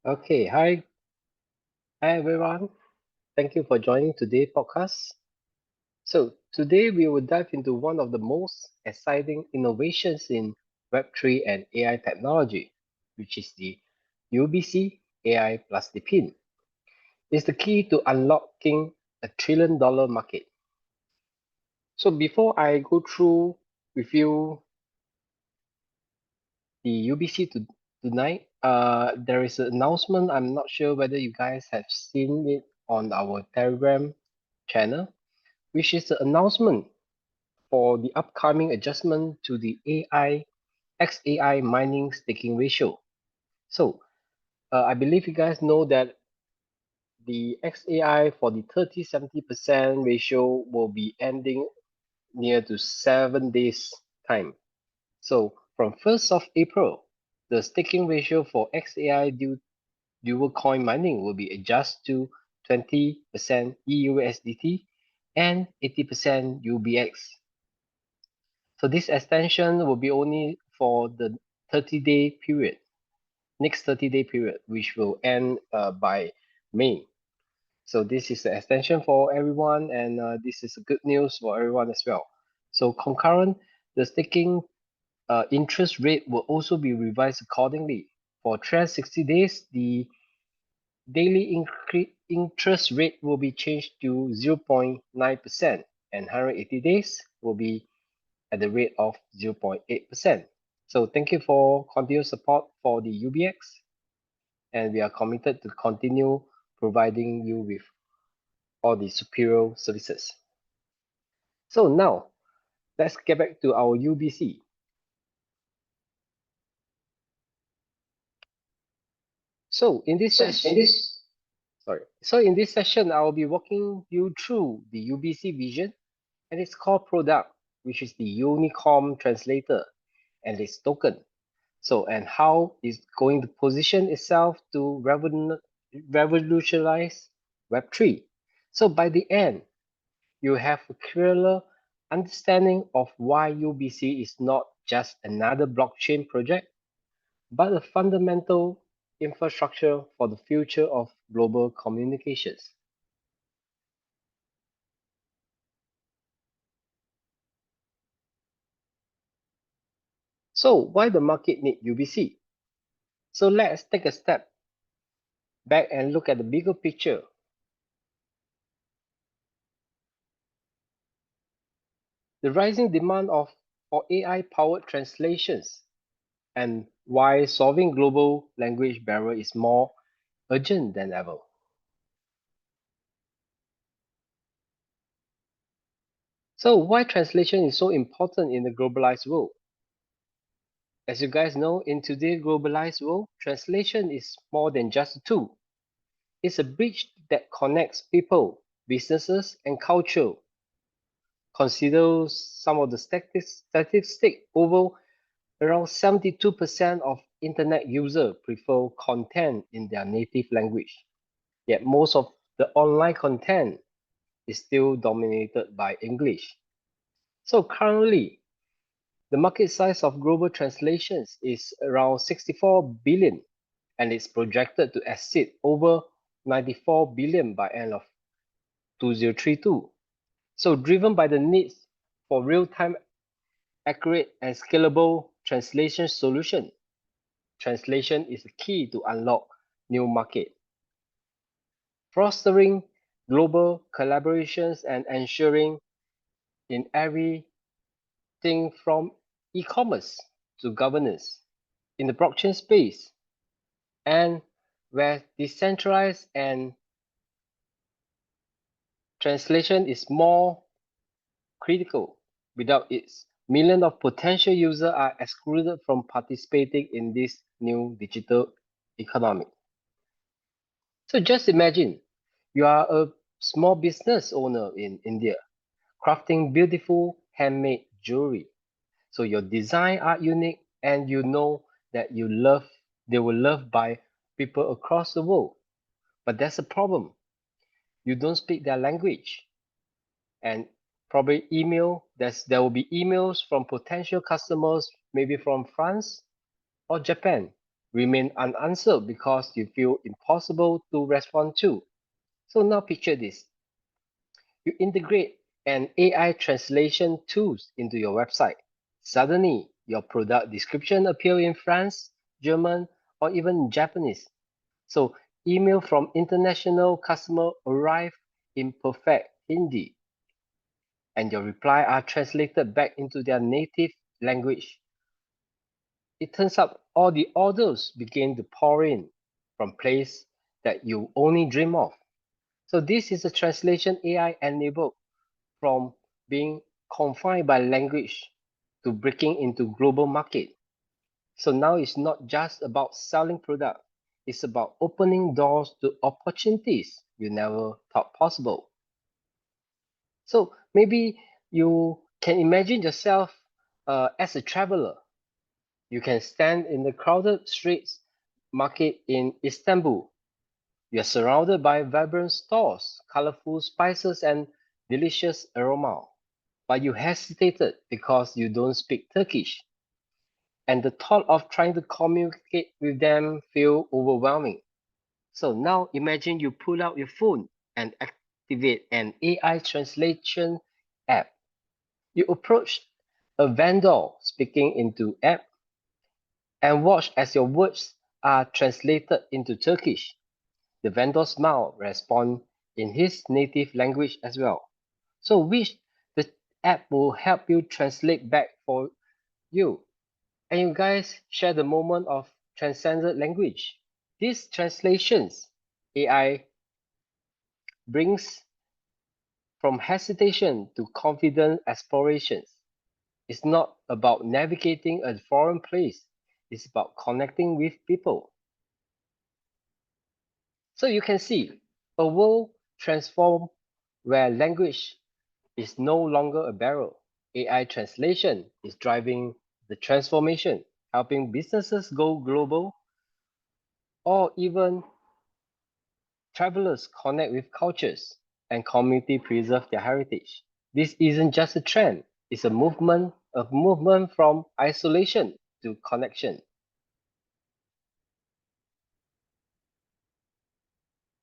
Okay, hi everyone. Thank you for joining today's podcast. So today we will dive into one of the most exciting innovations in Web3 and AI technology, which is the UBC AI plus DePIN. It's the key to unlocking $1 trillion market. So before I go through with you the UBC tonight, there is an announcement. I'm not sure whether you guys have seen it on our Telegram channel, which is the announcement for the upcoming adjustment to the XAI mining staking ratio. So I believe you guys know that the XAI for the 30-70% ratio will be ending near to 7 days time. So from 1st of April, the staking ratio for XAI dual coin mining will be adjusted to 20% EUSDT and 80% UBX. So this extension will be only for the 30-day period, next 30-day period, which will end by May. So this is the extension for everyone, and this is good news for everyone as well. So concurrent, the staking interest rate will also be revised accordingly. For 360 days, the daily interest rate will be changed to 0.9%, and 180 days will be at the rate of 0.8%. So thank you for continued support for the UBX, and we are committed to continue providing you with all the superior services. So now let's get back to our UBC. So in this session, in this session, I will be walking you through the UBC vision and its core product, which is the Unicorn Translator and its token. So, and how it's going to position itself to revolutionize Web3. So by the end, you have a clearer understanding of why UBC is not just another blockchain project, but a fundamental infrastructure for the future of global communications. So why the market need UBC? So let's take a step back and look at the bigger picture. The rising demand for AI-powered translations and why solving global language barrier is more urgent than ever. So why translation is so important in the globalized world? As you guys know, in today's globalized world, translation is more than just a tool. It's a bridge that connects people, businesses, and culture. Consider some of the statistics. Over around 72% of internet users prefer content in their native language. Yet most of the online content is still dominated by English. So currently, the market size of global translations is around 64 billion, and it's projected to exceed over 94 billion by end of 2032. So driven by the needs for real-time, accurate, and scalable translation solution, translation is the key to unlock new market, fostering global collaborations and ensuring in everything from e-commerce to governance in the blockchain space, and where decentralized and translation is more critical. Without it, millions of potential users are excluded from participating in this new digital economy. So just imagine you are a small business owner in India, crafting beautiful handmade jewelry. So your design are unique, and you know that they will love by people across the world. But that's a problem. You don't speak their language, and probably there will be emails from potential customers, maybe from France or Japan, remain unanswered because you feel impossible to respond to. So now picture this. You integrate an AI translation tools into your website. Suddenly, your product description appear in France, German, or even Japanese. So email from international customer arrive in perfect Hindi, and your reply are translated back into their native language. It turns out all the orders begin to pour in from place that you only dream of. So this is a translation AI enabled from being confined by language to breaking into global market. So now it's not just about selling product, it's about opening doors to opportunities you never thought possible. So maybe you can imagine yourself as a traveler. You can stand in the crowded streets market in Istanbul. You're surrounded by vibrant stores, colorful spices, and delicious aroma. But you hesitated because you don't speak Turkish. And the thought of trying to communicate with them feel overwhelming. So now imagine you pull out your phone and activate an AI translation app. You approach a vendor speaking into app and watch as your words are translated into Turkish. The vendor smile respond in his native language as well. So which the app will help you translate back for you. And you guys share the moment of transcended language. These translations AI brings from hesitation to confident explorations. It's not about navigating a foreign place, it's about connecting with people. So you can see a world transformed where language is no longer a barrier. AI translation is driving the transformation, helping businesses go global or even travelers connect with cultures and community preserve their heritage. This isn't just a trend, it's a movement from isolation to connection.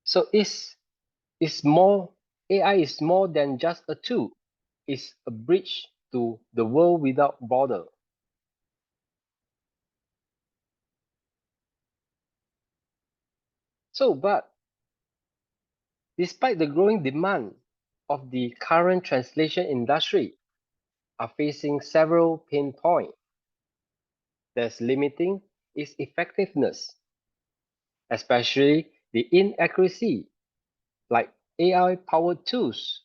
So it's more AI is more than just a tool. It's a bridge to the world without border. So, but despite the growing demand of the current translation industry are facing several pain points that's limiting its effectiveness, especially the inaccuracy, like AI-powered tools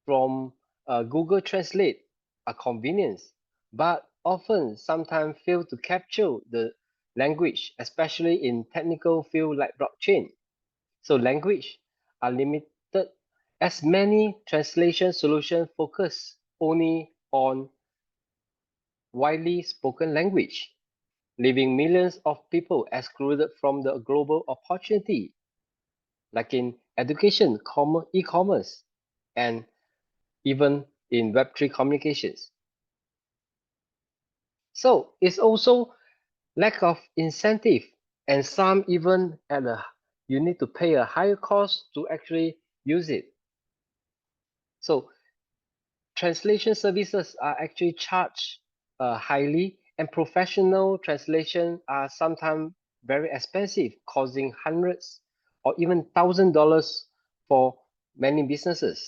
from Google Translate are convenience, but often sometimes fail to capture the language, especially in technical field like blockchain. So language are limited as many translation solutions focus only on widely spoken language, leaving millions of people excluded from the global opportunity, like in education, e-commerce, and even in Web3 communications. So it's also lack of incentive, and some even you need to pay a higher cost to actually use it. So translation services are actually charged highly, and professional translation are sometimes very expensive, causing hundreds or even $1,000 for many businesses.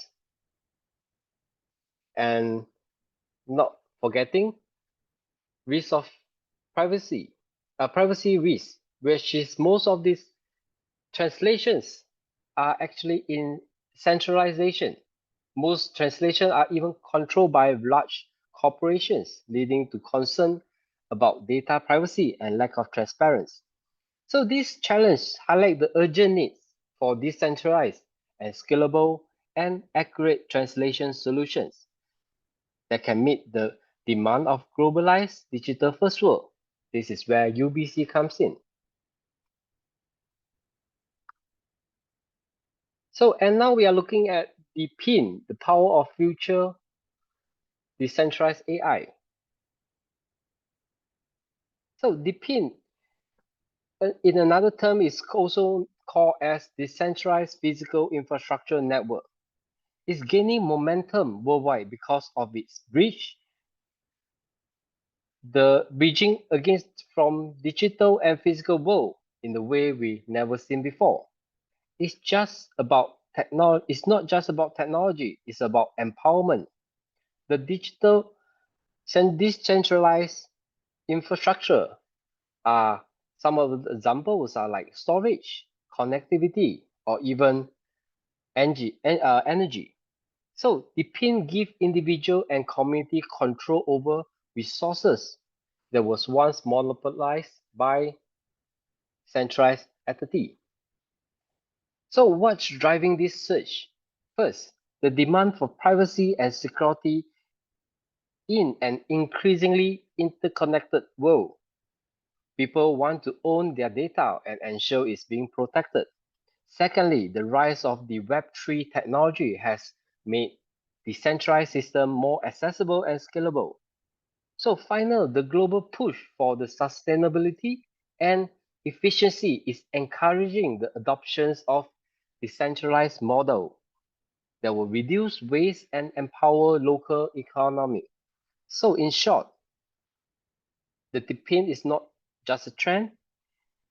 And not forgetting risk of privacy, privacy risk, which is most of these translations are actually in centralization. Most translations are even controlled by large corporations, leading to concern about data privacy and lack of transparency. So these challenges highlight the urgent need for decentralized and scalable and accurate translation solutions that can meet the demand of globalized digital first world. This is where UBC comes in. So, and now we are looking at the DePIN, the power of future decentralized AI. So DePIN, in another term, is also called as decentralized physical infrastructure network. It's gaining momentum worldwide because of its the bridging against from digital and physical world in the way we never seen before. It's just about technology. It's not just about technology. It's about empowerment. The digital decentralized infrastructure are some of the examples are like storage, connectivity, or even energy. So the PIN give individual and community control over resources that was once monopolized by centralized entity. So what's driving this surge? First, the demand for privacy and security in an increasingly interconnected world. People want to own their data and ensure it's being protected. Secondly, the rise of the Web3 technology has made decentralized system more accessible and scalable. So final, the global push for the sustainability and efficiency is encouraging the adoptions of decentralized model that will reduce waste and empower local economy. So in short, the DePIN is not just a trend,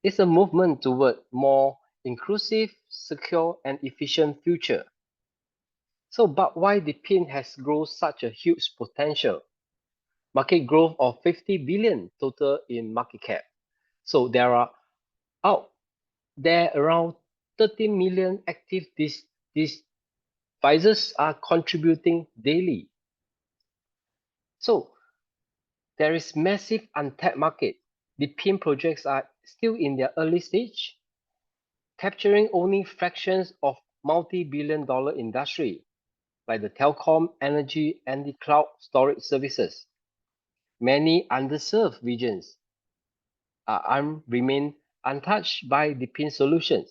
it's a movement toward more inclusive, secure, and efficient future. So, but why DePIN has grown such a huge potential? Market growth of 50 billion total in market cap. So there are out there around 30 million active these devices are contributing daily. So there is massive untapped market. The PIN projects are still in their early stage, capturing only fractions of multi-billion dollar industry like the telecom, energy, and the cloud storage services. Many underserved regions remain untouched by the PIN solutions.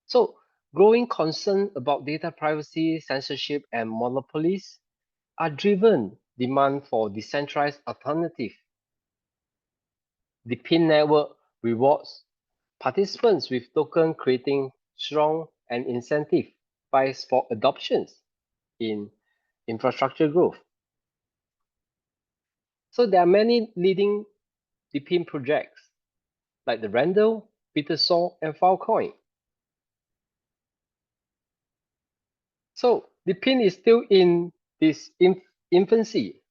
So, growing concern about data privacy, censorship, and monopolies are driven demand for decentralized alternative. The PIN network rewards participants with token creating strong and incentive price for adoptions in infrastructure growth. So there are many leading DePIN projects like the Randall, Petersol, and Filecoin. So DePIN is still in this infancy,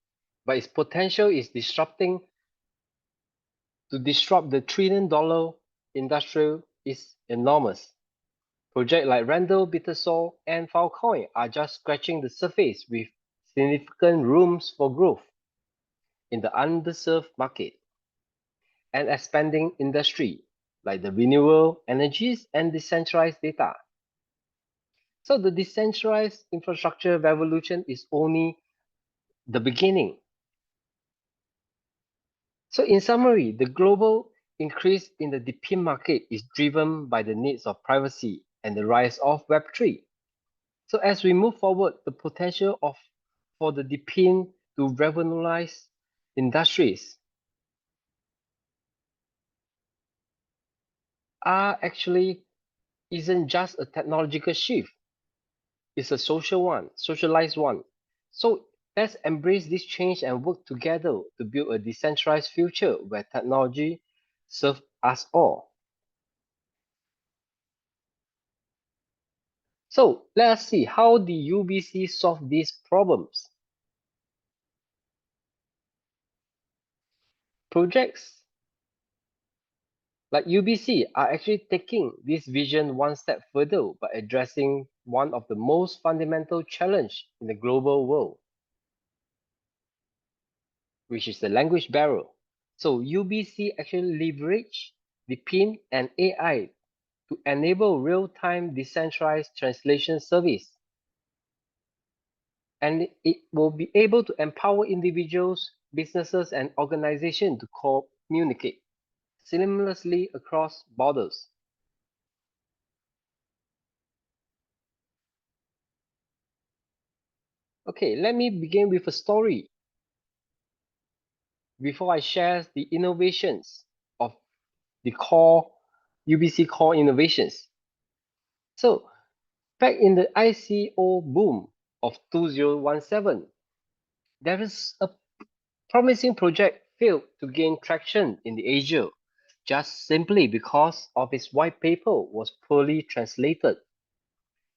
but its potential is to disrupt the trillion-dollar industry is enormous. Projects like Randall, Petersol, and Filecoin are just scratching the surface with significant rooms for growth in the underserved market and expanding industry like the renewable energies and decentralized data. So the decentralized infrastructure revolution is only the beginning. So in summary, the global increase in the DePIN market is driven by the needs of privacy and the rise of Web3. So as we move forward, the potential for the DePIN to revolutionize industries are actually isn't just a technological shift, it's a social one, socialized one. So let's embrace this change and work together to build a decentralized future where technology serves us all. So let us see how the UBC solve these problems. Projects like UBC are actually taking this vision one step further by addressing one of the most fundamental challenge in the global world, which is the language barrier. So UBC actually leverage the PIN and AI to enable real-time decentralized translation service. And it will be able to empower individuals, businesses, and organizations to communicate seamlessly across borders. Okay, let me begin with a story before I share the innovations of the core UBC core innovations. So back in the ICO boom of 2017, there is a promising project failed to gain traction in the Asia just simply because of its white paper was poorly translated.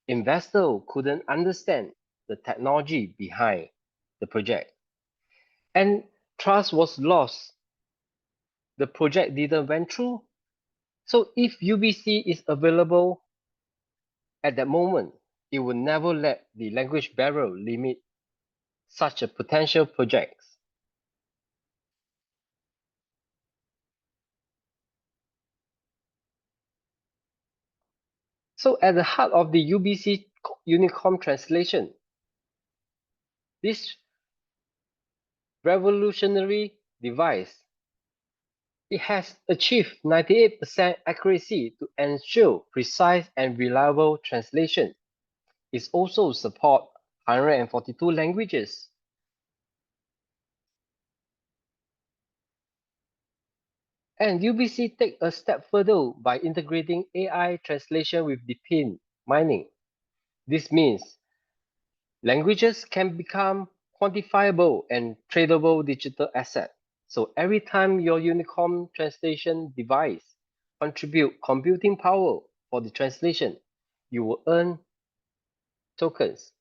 Investors couldn't understand the technology behind the project, and trust was lost. The project didn't went through. So if UBC is available at that moment, it would never let the language barrier limit such a potential project. So at the heart of the UBC Unicom translation, this revolutionary device, it has achieved 98% accuracy to ensure precise and reliable translation. It also supports 142 languages. And UBC take a step further by integrating AI translation with DePIN mining. This means languages can become quantifiable and tradable digital asset. So every time your Unicom translation device contribute computing power for the translation, you will earn tokens.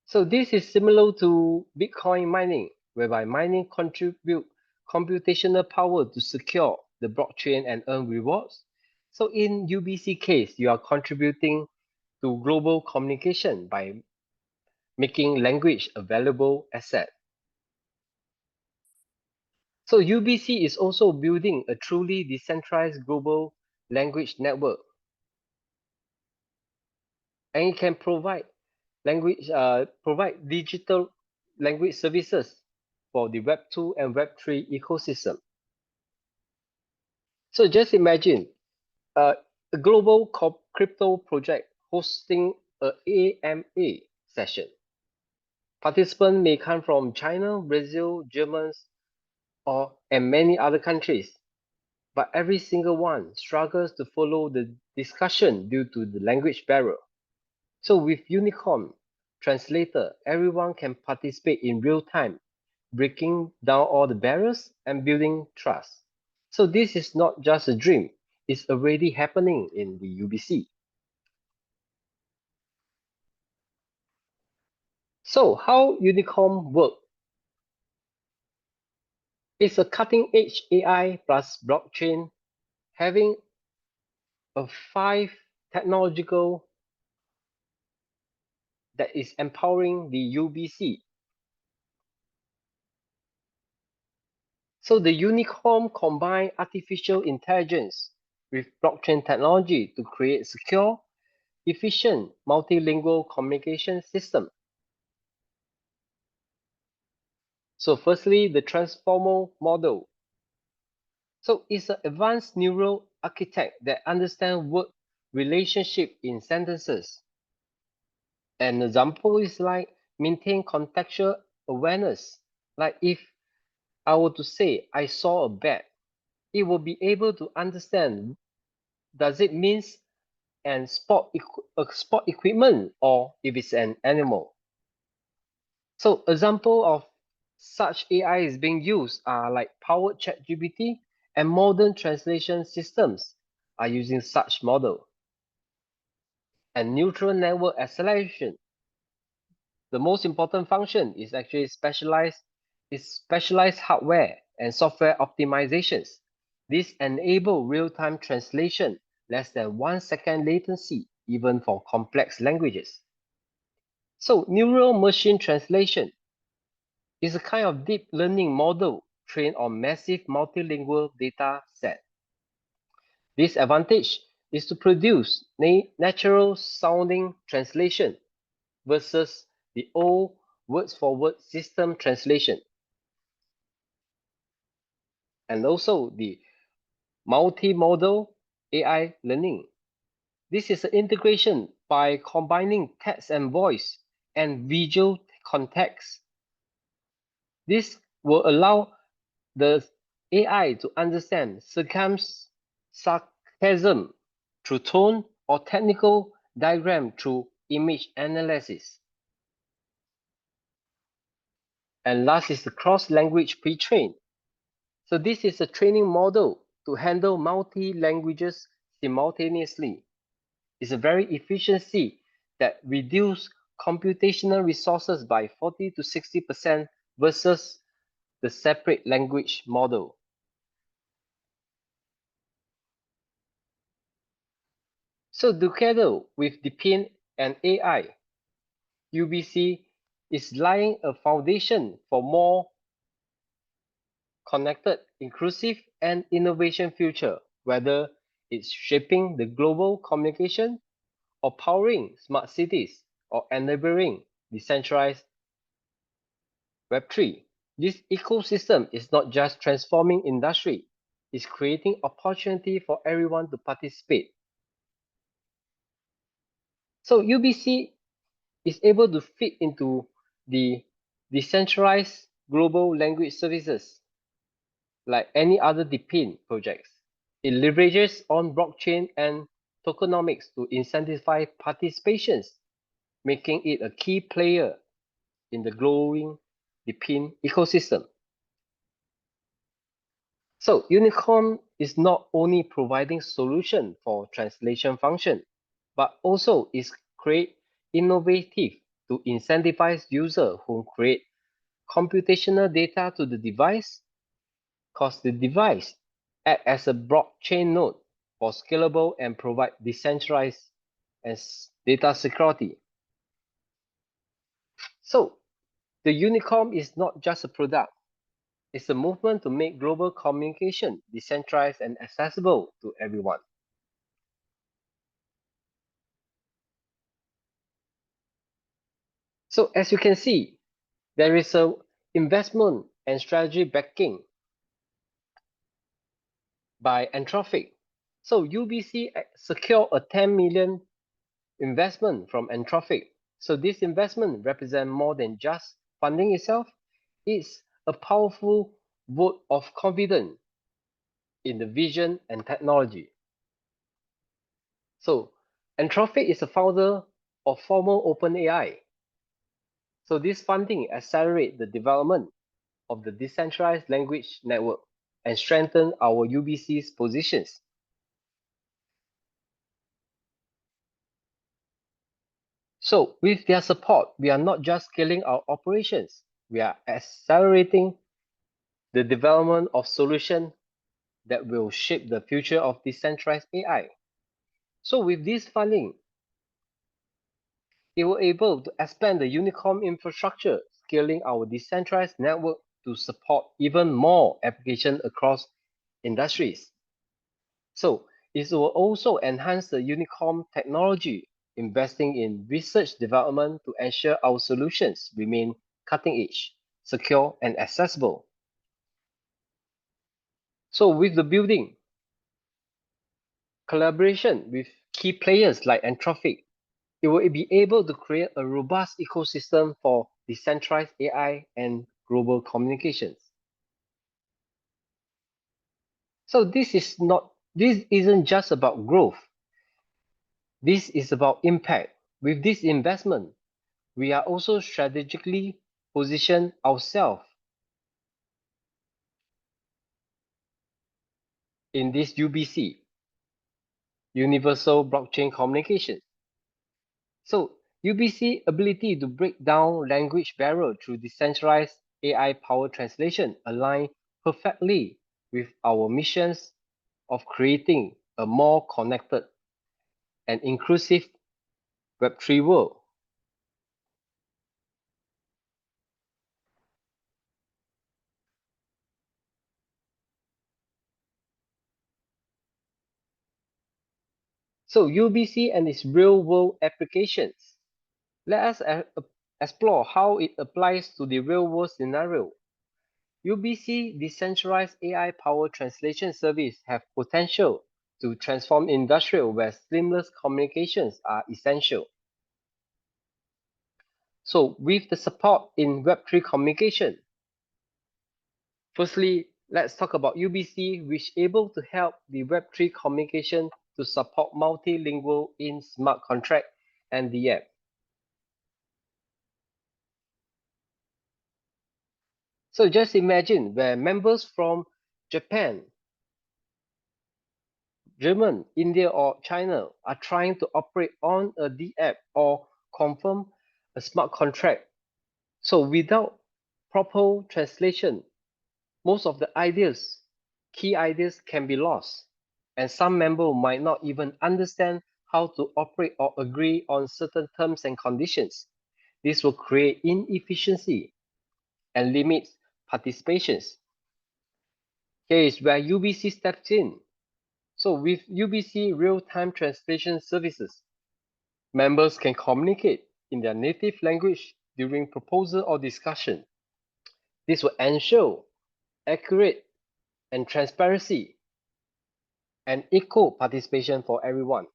So this is similar to Bitcoin mining, whereby mining contribute computational power to secure the blockchain and earn rewards. So in UBC case, you are contributing to global communication by making language a valuable asset. So UBC is also building a truly decentralized global language network, and it can provide digital language services for the Web 2 and Web 3 ecosystem. So just imagine a global crypto project hosting a AMA session. Participants may come from China, Brazil, Germany, and many other countries, but every single one struggles to follow the discussion due to the language barrier. So with Unicom Translator, everyone can participate in real time, breaking down all the barriers and building trust. So this is not just a dream, it's already happening in the UBC. So how Unicom work? It's a cutting-edge AI plus blockchain having a 5 technological that is empowering the UBC. So the Unicom combine artificial intelligence with blockchain technology to create secure, efficient, multilingual communication system. So firstly, the transformer model. So it's an advanced neural architect that understands word relationship in sentences. An example is like maintain contextual awareness. Like if I were to say I saw a bat, it will be able to understand does it means and sport equipment or if it's an animal. So example of such AI is being used are like powered ChatGPT and modern translation systems are using such model. And neural network acceleration. The most important function is actually specialized hardware and software optimizations. This enable real-time translation, less than 1 second latency, even for complex languages. So neural machine translation is a kind of deep learning model trained on massive multilingual data set. This advantage is to produce natural sounding translation versus the old word-for-word system translation, and also the multimodal AI learning. This is an integration by combining text and voice and visual context. This will allow the AI to understand sarcasm through tone or technical diagram through image analysis. And last is the cross-language pre-train. So this is a training model to handle multi-languages simultaneously. It's a very efficiency that reduce computational resources by 40 to 60% versus the separate language model. So together with DePIN and AI, UBC is laying a foundation for more connected, inclusive, and innovation future, whether it's shaping the global communication or powering smart cities or enabling decentralized Web3. This ecosystem is not just transforming industry, it's creating opportunity for everyone to participate. So UBC is able to fit into the decentralized global language services like any other DePIN projects. It leverages on blockchain and tokenomics to incentivize participations, making it a key player in the growing DePIN ecosystem. So Unicorn is not only providing solution for translation function, but also is create innovative to incentivize user who create computational data to the device, cause the device act as a blockchain node for scalable and provide decentralized and data security. So the Unicorn is not just a product, it's a movement to make global communication decentralized and accessible to everyone. So as you can see, there is a investment and strategy backing by Anthropic. So UBC secured a 10 million investment from Anthropic. So this investment represents more than just funding itself. It's a powerful vote of confidence in the vision and technology. So Anthropic is a founder of former OpenAI. So this funding accelerates the development of the decentralized language network and strengthen our UBC's positions. So with their support, we are not just scaling our operations, we are accelerating the development of solutions that will shape the future of decentralized AI. So with this funding, it will able to expand the Unicorn infrastructure, scaling our decentralized network to support even more applications across industries. So it will also enhance the Unicorn technology, investing in research development to ensure our solutions remain cutting edge, secure, and accessible. So with the building, collaboration with key players like Anthropic, it will be able to create a robust ecosystem for decentralized AI and global communications. So this isn't just about growth. This is about impact. With this investment, we are also strategically position ourselves in this UBC, Universal Blockchain Communication. So UBC ability to break down language barrier through decentralized AI-powered translation align perfectly with our missions of creating a more connected and inclusive Web3 world. So UBC and its real-world applications. Let us explore how it applies to the real-world scenario. UBC decentralized AI-powered translation service have potential to transform industry where seamless communications are essential. So with the support in Web3 communication, firstly, Let's talk about UBC, which able to help the Web3 communication to support multilingual in smart contract and the app. So just imagine where members from Japan, German, India, or China are trying to operate on a D app or confirm a smart contract. So without proper translation, most of the key ideas can be lost, and some member might not even understand how to operate or agree on certain terms and conditions. This will create inefficiency and limit participations. Here is where UBC steps in. So with UBC real-time translation services, members can communicate in their native language during proposal or discussion. This will ensure accurate and transparency and equal participation for everyone.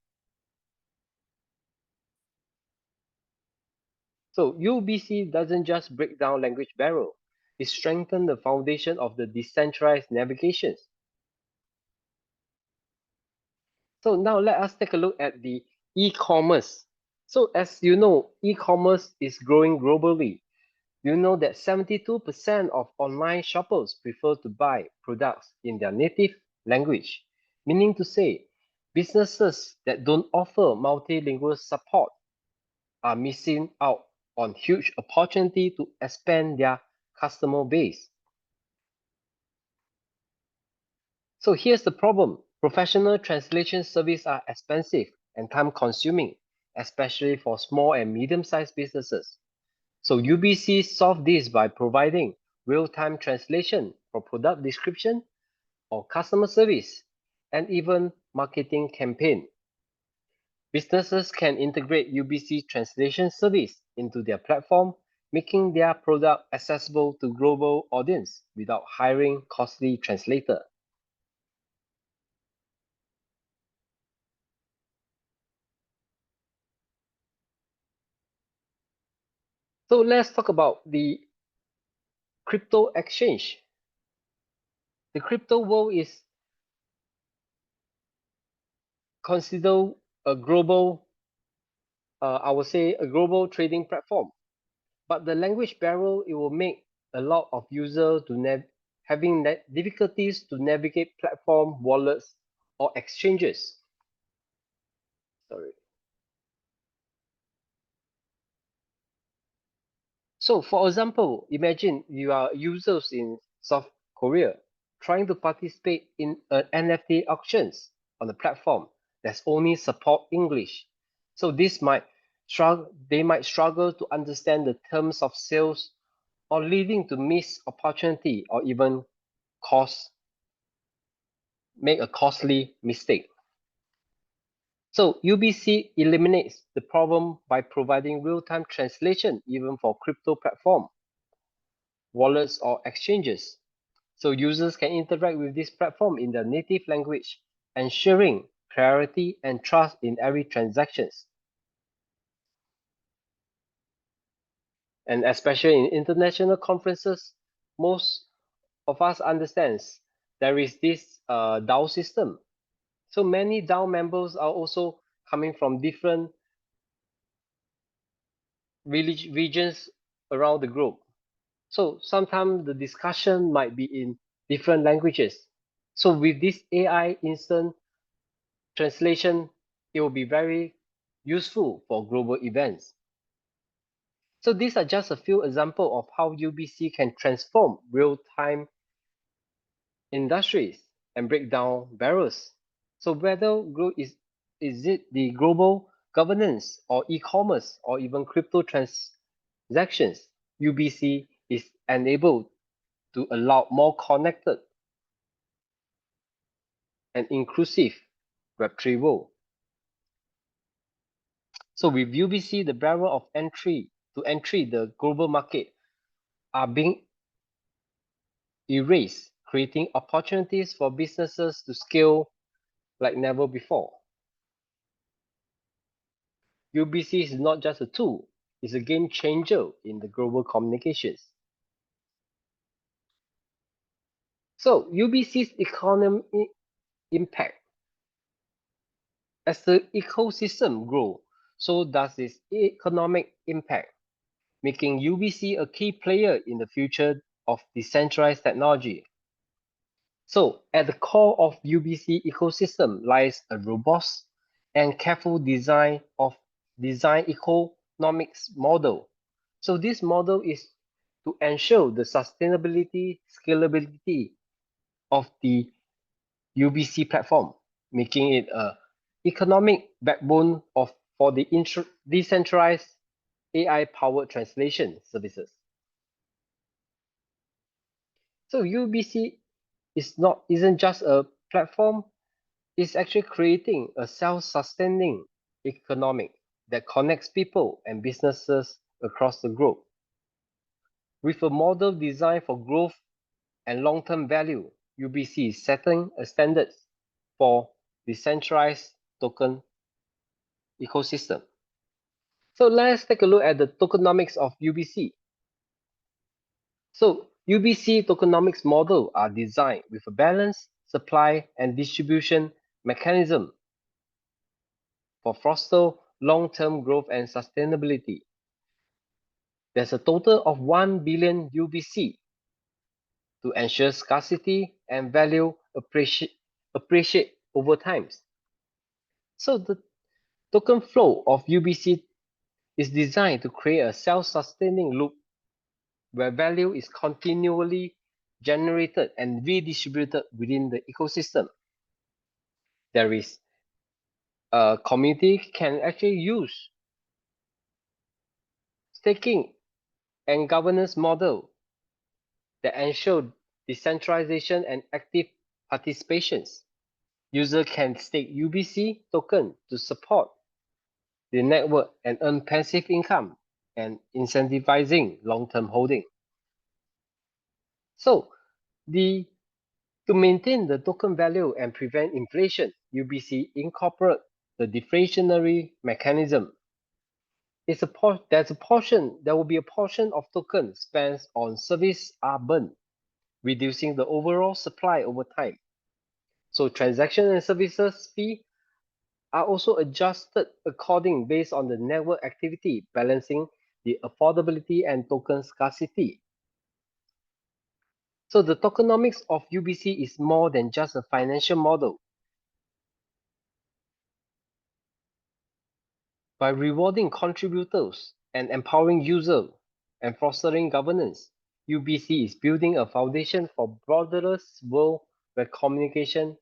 So UBC doesn't just break down language barrier, it strengthens the foundation of the decentralized navigations. So now let us take a look at the e-commerce. So as you know, e-commerce is growing globally. You know that 72% of online shoppers prefer to buy products in their native language, meaning to say, businesses that don't offer multilingual support are missing out on huge opportunity to expand their customer base. So here's the problem. Professional translation services are expensive and time consuming, especially for small and medium-sized businesses. So UBC solved this by providing real-time translation for product description or customer service and even marketing campaign. Businesses can integrate UBC translation service into their platform, making their product accessible to global audience without hiring costly translator. So let's talk about the crypto exchange. The crypto world is considered a global, I would say, a global trading platform. But the language barrier it will make a lot of users to having difficulties to navigate platform, wallets, or exchanges. Sorry. So, for example, imagine you are users in South Korea trying to participate in an NFT auctions on the platform that's only support English. So they might struggle to understand the terms of sales or leading to missed opportunity or even cost make a costly mistake. So UBC eliminates the problem by providing real-time translation even for crypto platform, wallets or exchanges. So users can interact with this platform in their native language, ensuring clarity and trust in every transactions. And especially in international conferences, most of us understands there is this DAO system. So many DAO members are also coming from different regions around the globe. So sometimes the discussion might be in different languages. So with this AI instant translation, it will be very useful for global events. So these are just a few examples of how UBC can transform real-time industries and break down barriers. So whether is it the global governance or e-commerce or even crypto transactions, UBC is enabled to allow more connected and inclusive Web3 world. So with UBC, the barrier of entry to entry the global market are being erased, creating opportunities for businesses to scale like never before. UBC is not just a tool, it's a game changer in the global communications. So UBC's economic impact. As the ecosystem grows, so does its economic impact, making UBC a key player in the future of decentralized technology. So at the core of UBC ecosystem lies a robust and careful design economics model. So this model is to ensure the sustainability, scalability of the UBC platform, making it a economic backbone for the decentralized AI-powered translation services. So UBC isn't just a platform, it's actually creating a self-sustaining economic that connects people and businesses across the globe. With a model designed for growth and long-term value, UBC is setting a standard for decentralized token ecosystem. So let's take a look at the tokenomics of UBC. So UBC tokenomics model are designed with a balanced supply and distribution mechanism for foster long-term growth and sustainability. There's a total of 1 billion UBC to ensure scarcity and value appreciate over time. So the token flow of UBC is designed to create a self-sustaining loop where value is continually generated and redistributed within the ecosystem. There is a community can actually use staking and governance model that ensure decentralization and active participations. User can stake UBC token to support the network and earn passive income and incentivizing long-term holding. So the to maintain the token value and prevent inflation, UBC incorporate the deflationary mechanism. There will be a portion of tokens spent on service are burned, reducing the overall supply over time. So transaction and services fee are also adjusted according based on the network activity, balancing the affordability and token scarcity. So the tokenomics of UBC is more than just a financial model. By rewarding contributors and empowering users and fostering governance, UBC is building a foundation for borderless world where communication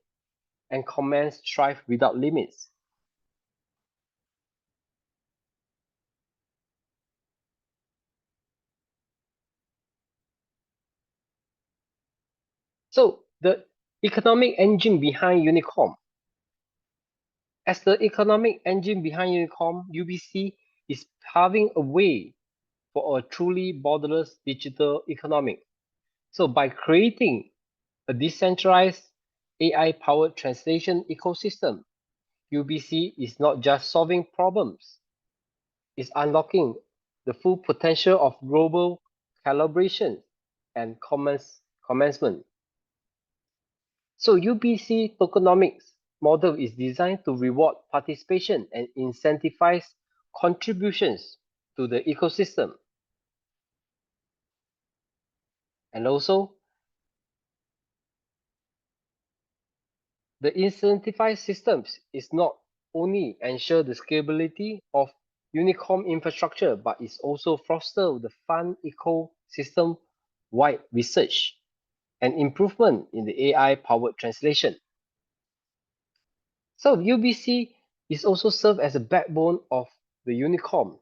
and commerce thrive without limits. So the economic engine behind Unicom. As the economic engine behind Unicom, UBC is paving a way for a truly borderless digital economy. So by creating a decentralized AI-powered translation ecosystem, UBC is not just solving problems, it's unlocking the full potential of global collaboration and commencement. So UBC tokenomics model is designed to reward participation and incentivize contributions to the ecosystem. And also, the incentivized systems is not only ensure the scalability of Unicom infrastructure, but is also foster the fund ecosystem wide research and improvement in the AI powered translation. So UBC is also served as a backbone of the Unicom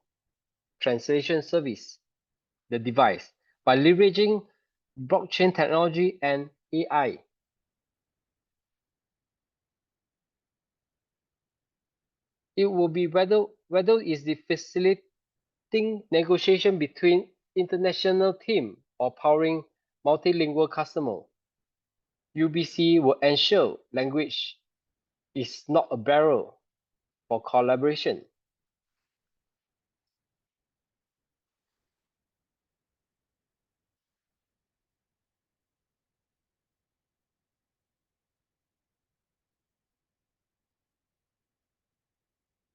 translation service, the device, by leveraging blockchain technology and AI. It will be whether is the facilitating negotiation between international team or powering multilingual customer. UBC will ensure language is not a barrier for collaboration.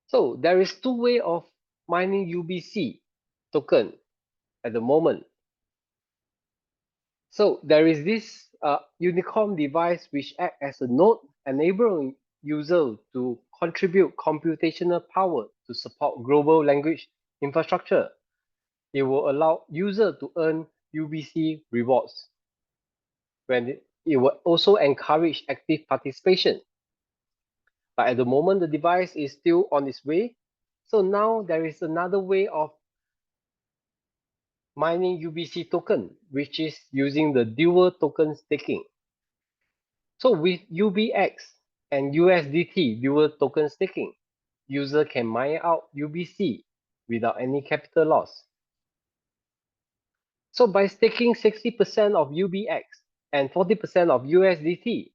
So there is two way of mining UBC token at the moment. So there is this unicorn device which acts as a node enabling user to contribute computational power to support global language infrastructure. It will allow user to earn UBC rewards. It will also encourage active participation. But at the moment, the device is still on its way. So now there is another way of mining UBC token, which is using the dual token staking. So with UBX and USDT dual token staking, user can mine out UBC without any capital loss. So by staking 60% of UBX and 40% of USDT,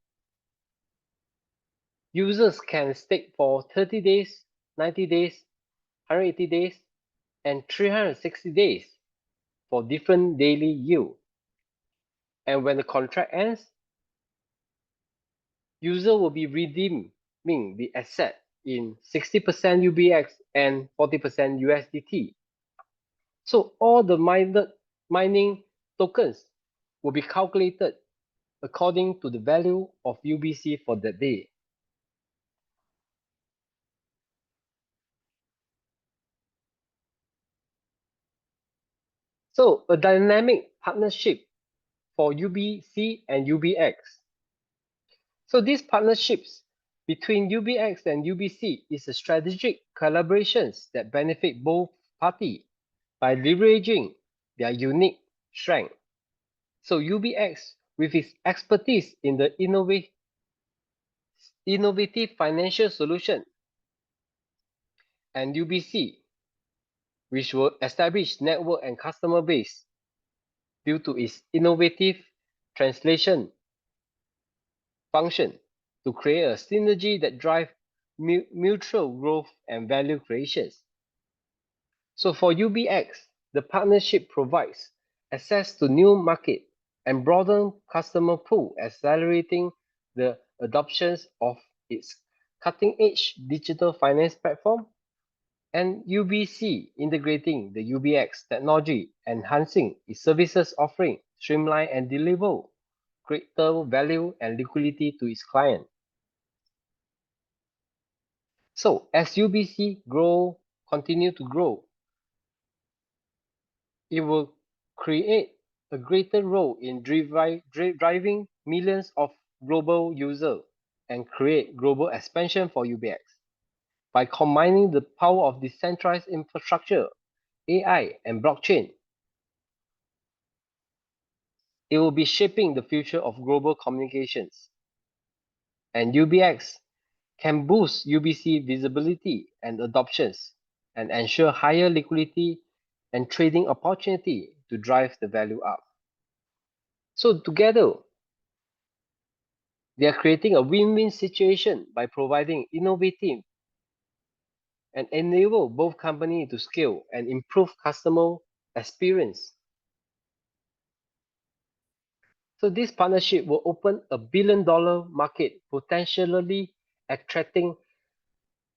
users can stake for 30 days, 90 days, 180 days, and 360 days for different daily yield. And when the contract ends, user will be redeeming the asset in 60% UBX and 40% USDT. So all the mining tokens will be calculated according to the value of UBC for that day. So a dynamic partnership for UBC and UBX. So these partnerships between UBX and UBC is a strategic collaborations that benefit both parties by leveraging their unique strength. So UBX, with its expertise in the innovative financial solution, and UBC, which will establish network and customer base due to its innovative translation function to create a synergy that drive mutual growth and value creations. So for UBX, the partnership provides access to new market and broaden customer pool, accelerating the adoptions of its cutting-edge digital finance platform, and UBC integrating the UBX technology, enhancing its services offering, streamline and deliver greater value and liquidity to its client. So as UBC continue to grow, it will create a greater role in driving millions of global users and create global expansion for UBX. By combining the power of decentralized infrastructure, AI, and blockchain, it will be shaping the future of global communications. And UBX can boost UBC visibility and adoptions and ensure higher liquidity and trading opportunity to drive the value up. So together, they are creating a win-win situation by providing innovative and enable both companies to scale and improve customer experience. So this partnership will open a billion-dollar market, potentially attracting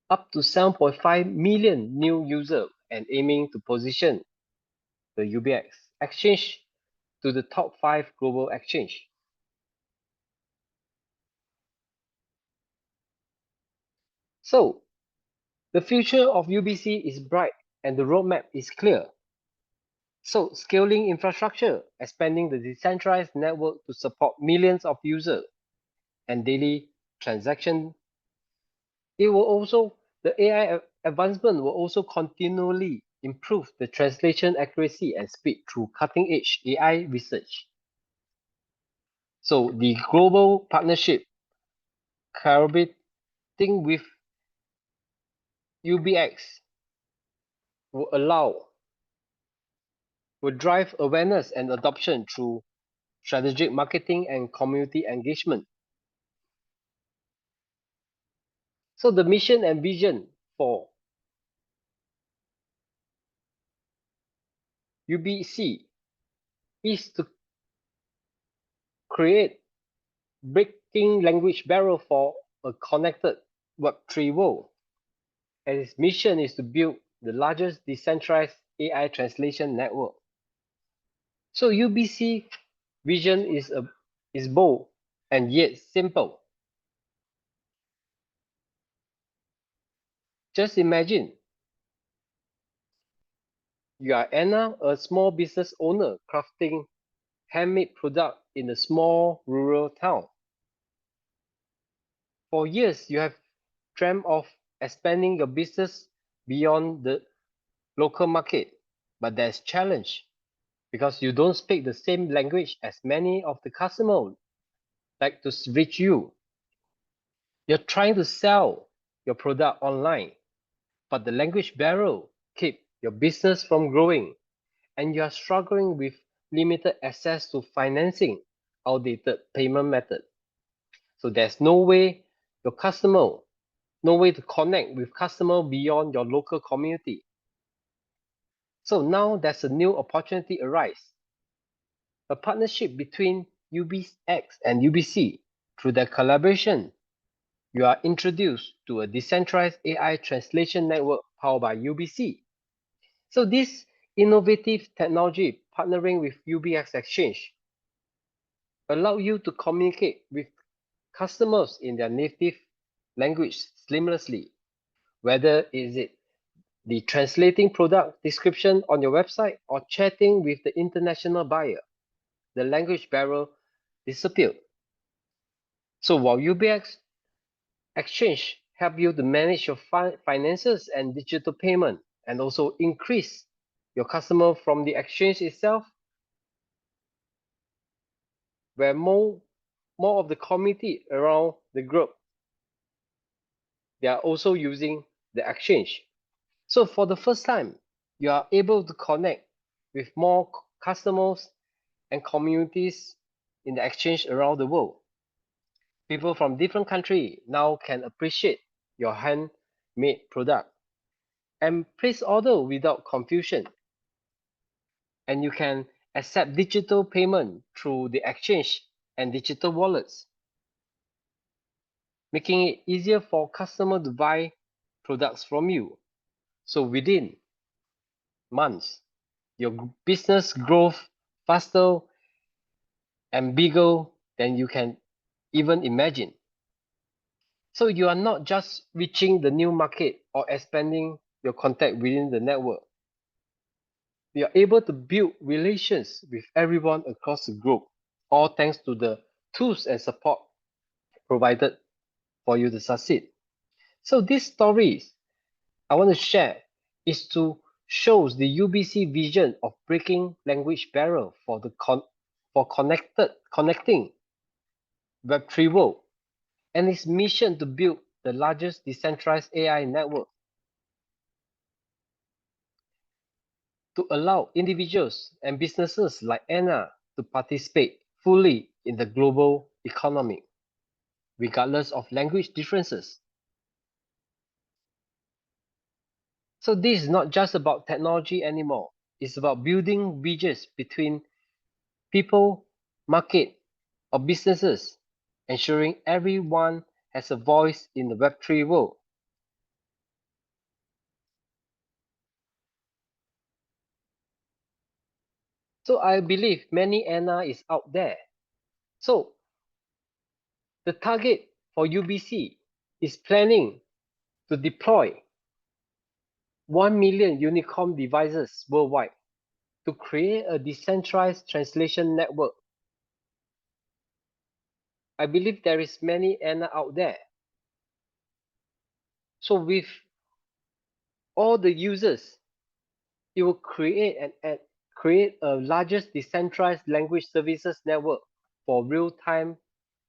up to 7.5 million new users and aiming to position the UBX exchange to the top 5 global exchange. So the future of UBC is bright and the roadmap is clear. So scaling infrastructure, expanding the decentralized network to support millions of users and daily transaction. The AI advancement will also continually improve the translation accuracy and speed through cutting edge AI research. So the global partnership collaborating with UBX will drive awareness and adoption through strategic marketing and community engagement. So the mission and vision for UBC is to create breaking language barrier for a connected Web3 world. and its mission is to build the largest decentralized AI translation network. So UBC vision is bold and yet simple. Just imagine you are Anna, a small business owner crafting handmade product in a small rural town. For years, you have dreamt of expanding your business beyond the local market, but there's challenge because you don't speak the same language as many of the customers like to reach you. You're trying to sell your product online, but the language barrier keep your business from growing, and you are struggling with limited access to financing, outdated payment method. So there's no way to connect with customer beyond your local community. So now there's a new opportunity arise. A partnership between UBX and UBC. Through their collaboration, you are introduced to a decentralized AI translation network powered by UBC. So this innovative technology partnering with UBX Exchange allow you to communicate with customers in their native language seamlessly, whether is it the translating product description on your website or chatting with the international buyer. The language barrier disappeared. So while UBX Exchange help you to manage your finances and digital payment and also increase your customer from the exchange itself, where more of the community around the group, they are also using the exchange. So for the first time, you are able to connect with more customers and communities in the exchange around the world. People from different countries now can appreciate your handmade product and place order without confusion. And you can accept digital payment through the exchange and digital wallets, making it easier for customer to buy products from you. So within months, your business growth faster and bigger than you can even imagine. So you are not just reaching the new market or expanding your contact within the network. You are able to build relations with everyone across the group, all thanks to the tools and support provided for you to succeed. So these stories I want to share is to shows the UBC vision of breaking language barrier for the connecting Web3 world and its mission to build the largest decentralized AI network to allow individuals and businesses like Anna to participate fully in the global economy, regardless of language differences. So this is not just about technology anymore. It's about building bridges between people, market, or businesses, ensuring everyone has a voice in the Web3 world. So I believe many Anna is out there. So the target for UBC is planning to deploy 1 million Unicom devices worldwide to create a decentralized translation network. I believe there is many Anna out there. So with all the users, it will create a largest decentralized language services network for real-time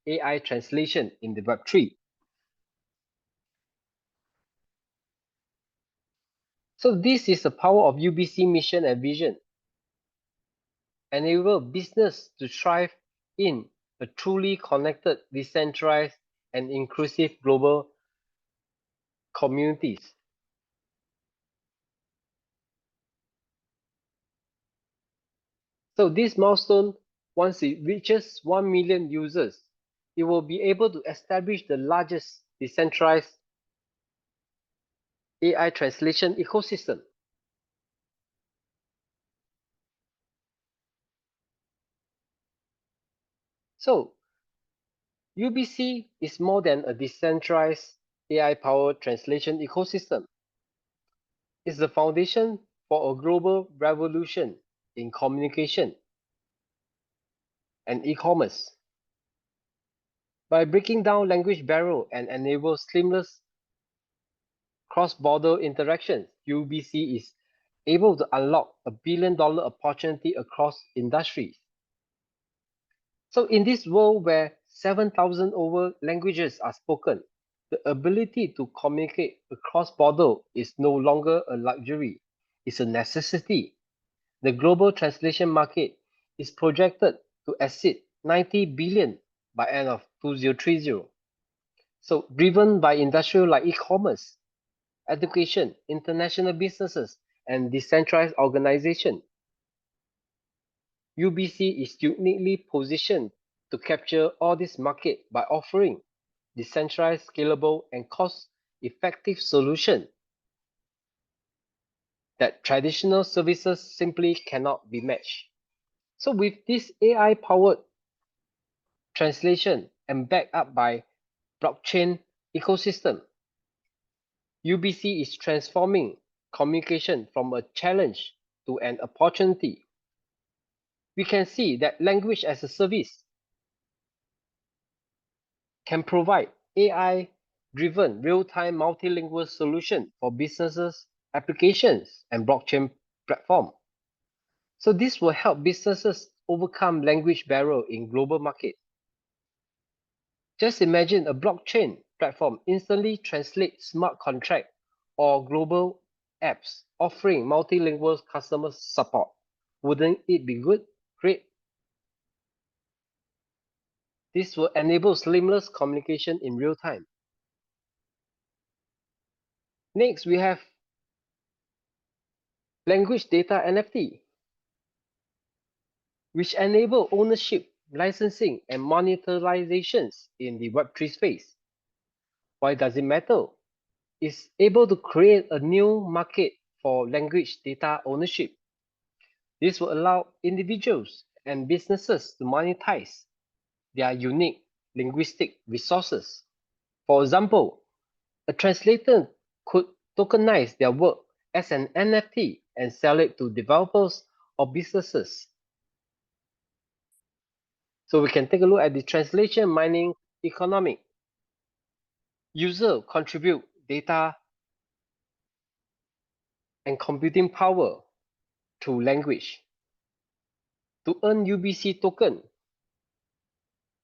AI translation in the Web3. So this is the power of UBC mission and vision. Enable business to thrive in a truly connected, decentralized, and inclusive global communities. So this milestone, once it reaches 1 million users, it will be able to establish the largest decentralized AI translation ecosystem. So, UBC is more than a decentralized AI-powered translation ecosystem. It's the foundation for a global revolution in communication and e-commerce. By breaking down language barrier and enable seamless cross-border interactions, UBC is able to unlock a billion-dollar opportunity across industries. So in this world where 7,000 over languages are spoken, the ability to communicate across border is no longer a luxury, it's a necessity. The global translation market is projected to exceed 90 billion by end of 2030. So driven by industrial like e-commerce, education, international businesses, and decentralized organization, UBC is uniquely positioned to capture all this market by offering decentralized, scalable, and cost-effective solution that traditional services simply cannot be matched. So with this AI-powered translation and backed up by blockchain ecosystem, UBC is transforming communication from a challenge to an opportunity. We can see that language as a service can provide AI-driven real-time multilingual solution for businesses, applications, and blockchain platform. So this will help businesses overcome language barrier in global market. Just imagine a blockchain platform instantly translates smart contract or global apps offering multilingual customer support. Wouldn't it be good? Great. This will enable seamless communication in real time. Next, we have language data NFT, which enable ownership, licensing, and monetizations in the Web3 space. Why does it matter? It's able to create a new market for language data ownership. This will allow individuals and businesses to monetize their unique linguistic resources. For example, a translator could tokenize their work as an NFT and sell it to developers or businesses. So we can take a look at the translation mining economic. User contribute data and computing power through language to earn UBC token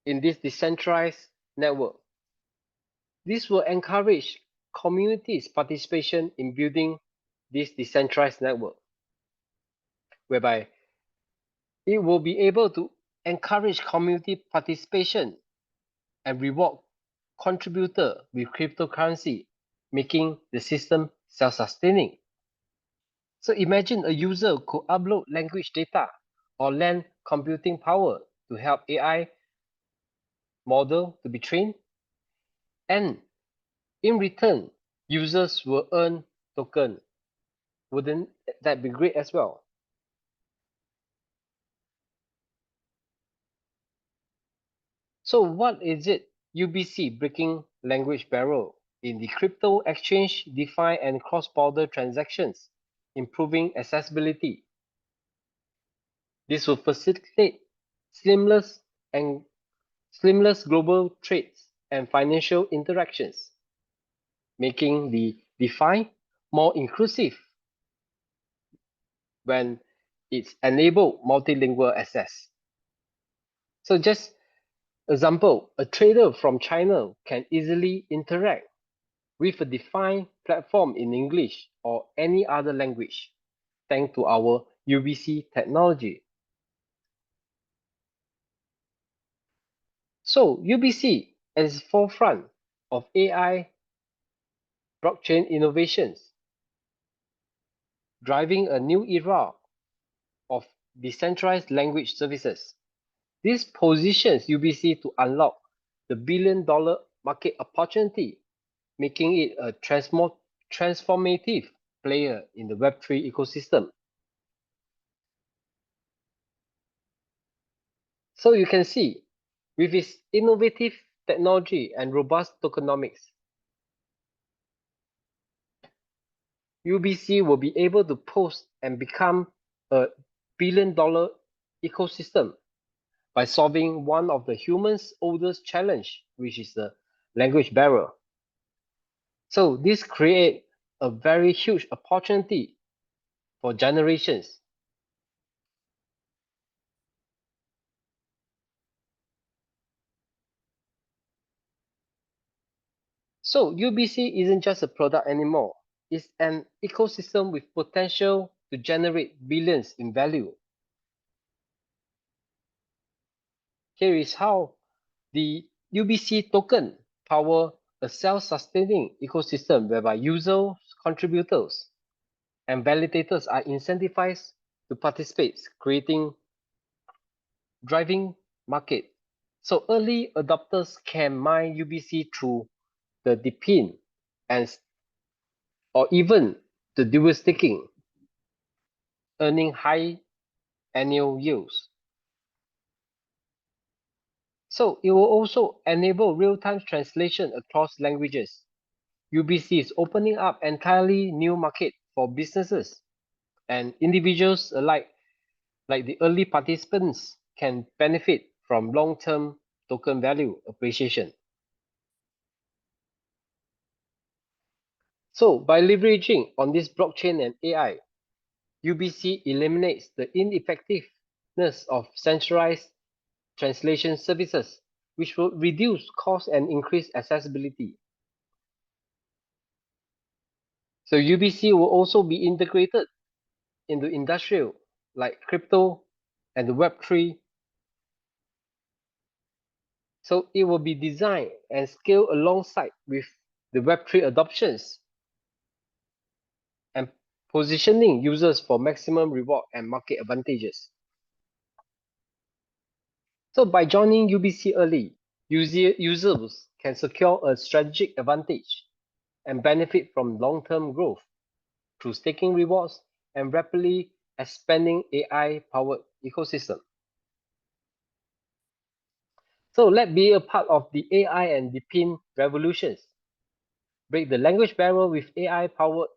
in this decentralized network. This will encourage communities' participation in building this decentralized network, whereby it will be able to encourage community participation and reward contributor with cryptocurrency, making the system self-sustaining. So imagine a user could upload language data or lend computing power to help AI model to be trained, and in return, users will earn token. Wouldn't that be great as well? So what is it UBC breaking language barrier in the crypto exchange, DeFi, and cross-border transactions, improving accessibility? This will facilitate seamless global trades and financial interactions, making the DeFi more inclusive when it's enabled multilingual access. So just example, a trader from China can easily interact with a defined platform in English or any other language, thanks to our UBC technology. So UBC is forefront of AI blockchain innovations, driving a new era of decentralized language services. This positions UBC to unlock the billion-dollar market opportunity, making it a transformative player in the Web3 ecosystem. So you can see, with its innovative technology and robust tokenomics, UBC will be able to post and become a billion-dollar ecosystem by solving one of the human's oldest challenge, which is the language barrier. So this creates a very huge opportunity for generations. So UBC isn't just a product anymore. It's an ecosystem with potential to generate billions in value. Here is how the UBC token power a self-sustaining ecosystem whereby users, contributors, and validators are incentivized to participate, creating driving market. So early adopters can mine UBC through the DePIN and or even the dual staking, earning high annual yields. So it will also enable real-time translation across languages. UBC is opening up entirely new market for businesses and individuals alike, like the early participants can benefit from long-term token value appreciation. So by leveraging on this blockchain and AI, UBC eliminates the ineffectiveness of centralized translation services, which will reduce cost and increase accessibility. So UBC will also be integrated into industrial like crypto and the Web3. So it will be designed and scaled alongside with the Web3 adoptions and positioning users for maximum reward and market advantages. So by joining UBC early, users can secure a strategic advantage and benefit from long-term growth through staking rewards and rapidly expanding AI-powered ecosystem. So let's be a part of the AI and DePIN revolutions. Break the language barrier with AI-powered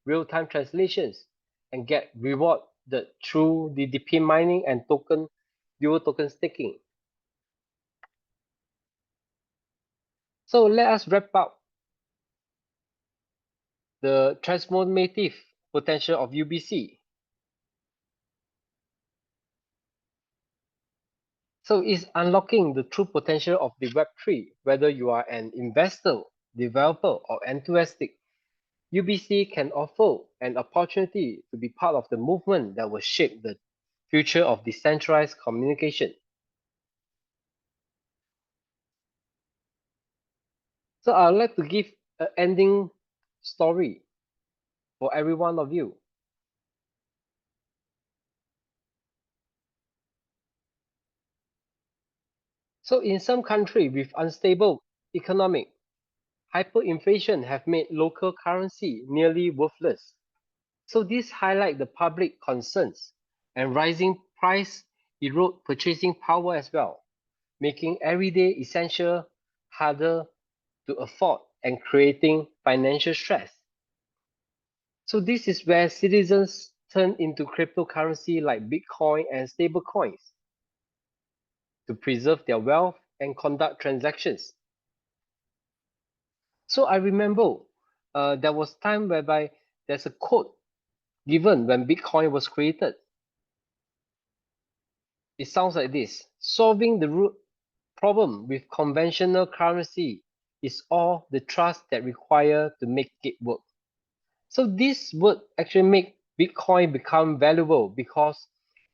real-time translations and get rewarded through the DePIN mining and dual token staking. So let us wrap up the transformative potential of UBC. So it's unlocking the true potential of the Web3, whether you are an investor, developer, or enthusiast. UBC can offer an opportunity to be part of the movement that will shape the future of decentralized communication. So I'd like to give an ending story for every one of you. So in some countries with unstable economic, hyperinflation have made local currency nearly worthless. So this highlights the public concerns and rising price erode purchasing power as well, making everyday essential harder to afford and creating financial stress. So this is where citizens turn into cryptocurrency like Bitcoin and stablecoins to preserve their wealth and conduct transactions. So I remember there was time whereby there's a quote given when Bitcoin was created. It sounds like this: solving the root problem with conventional currency is all the trust that required to make it work. So this would actually make Bitcoin become valuable because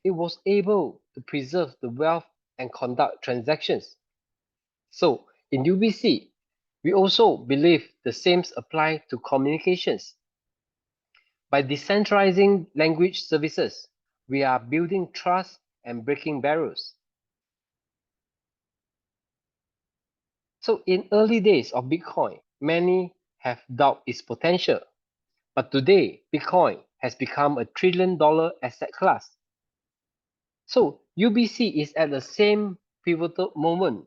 it was able to preserve the wealth and conduct transactions. So in UBC, we also believe the same apply to communications. By decentralizing language services, we are building trust and breaking barriers. So in early days of Bitcoin, many have doubted its potential. But today, Bitcoin has become a trillion-dollar asset class. So UBC is at the same pivotal moment.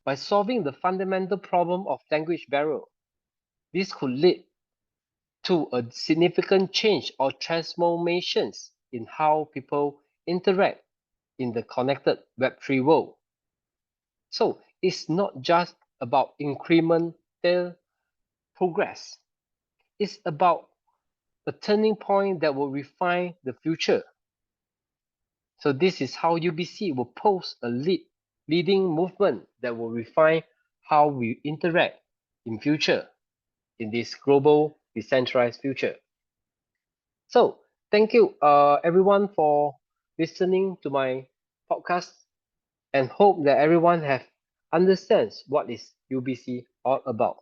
By solving the fundamental problem of language barrier, this could lead to a significant change or transformations in how people interact in the connected Web3 world. So it's not just about incremental progress. It's about a turning point that will refine the future. So this is how UBC will pose a leading movement that will refine how we interact in future in this global decentralized future. So thank you everyone for listening to my podcast and hope that everyone have understands what is UBC all about.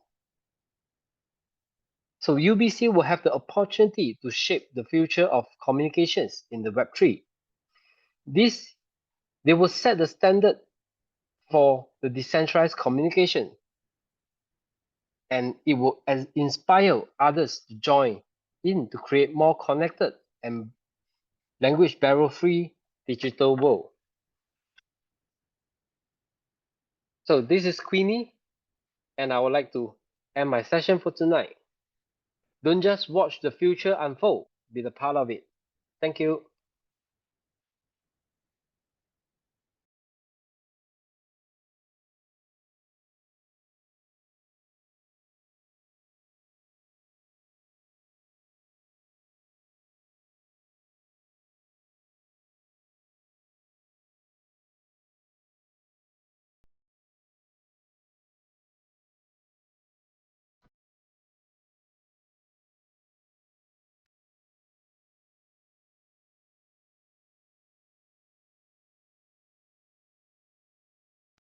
So UBC will have the opportunity to shape the future of communications in the Web3. They will set the standard for the decentralized communication and it will inspire others to join in to create more connected and language barrier free digital world. So this is Queenie and I would like to end my session for tonight. Don't just watch the future unfold, be a part of it. Thank you.